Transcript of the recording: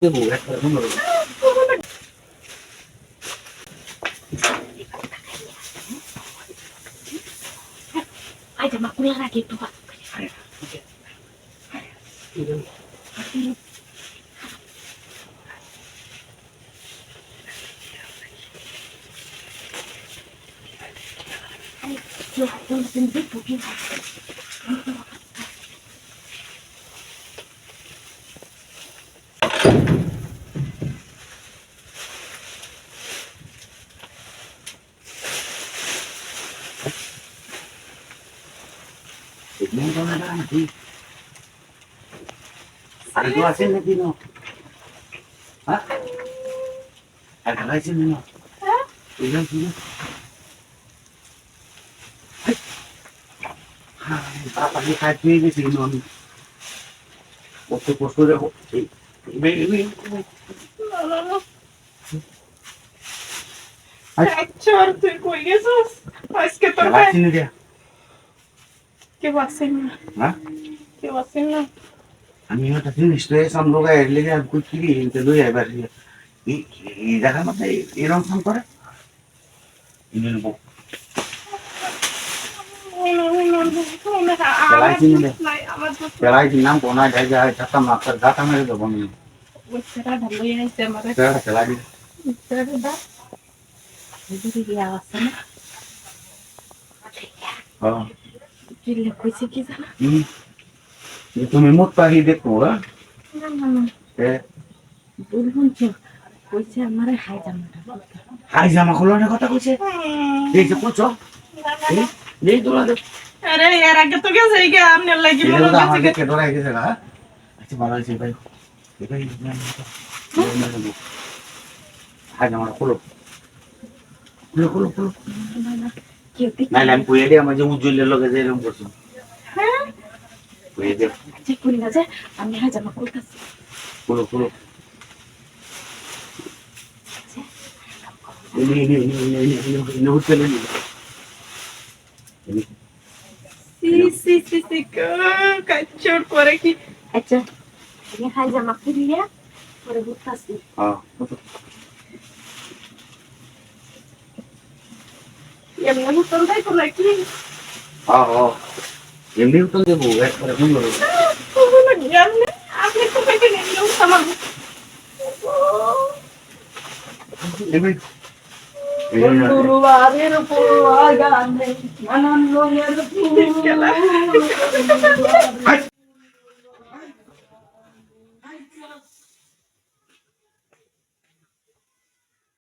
দেবো একটা সুন্দর Ay, te me acuerdas que tú vas. Ay, yo no sé de por qué. tignan ko na lang ano to asin na dino ha agalasin mo tignan papalikat ko yung sinon pusto na ko may Chor, তুই কই গেছিস আজকে তোর ভাই agalasin na dia কেউ আসেন না ha কেউ আসেন না আমি ওটা জিনিস তো এসব লোক এলে আর কুচি কিন্তু লই এবার এই জায়গার মধ্যে এরকম ফোন করে ইনবো চলাই দিলাম কোনা জায়গায় ছাতা মাথার গাটা মেরে দেবো আমি সেটা ভালোই আছে আমার চলাই দিই সেটা Jadi dia alasan. হ্যাঁ Gila kuisi kita. তুমি মুখ পাহি দেখো হ্যাঁ Na na na. Bulbul jo. Kuisi amare hai jamata. হাই জামা খোলানোর কথা কইছে এই যে কোচ এই তোলা দে আরে এর আগে তো গেছে এই গে আমনে লাগি এটা মনে তো গেছে আমাকে কে ধরাই গেছে না আচ্ছা ভালো আছে ভাই ভাই হাই জামা খোলো খোলো খোলো খোলো Na na. Kiutik. না না আমি কইয়ে দিই আমার যে উজ্জ্বলের লগে যে এরকম করছো হ্যাঁ কইয়ে দে Cek kuning aja. Ami hai jama kulkas. খোলো খোলো ini udah ini সি কাচর করে কি Aja. Ini hai jama kuliah. Pada kulkas nih. ah এমনি হুতন তাই তো নাকি ah oh ini udah deh bu pada dulu এমনি আপনি তো কইতে নিলেও সামান ini Guruwarir purwagane. Mananloyer Hai.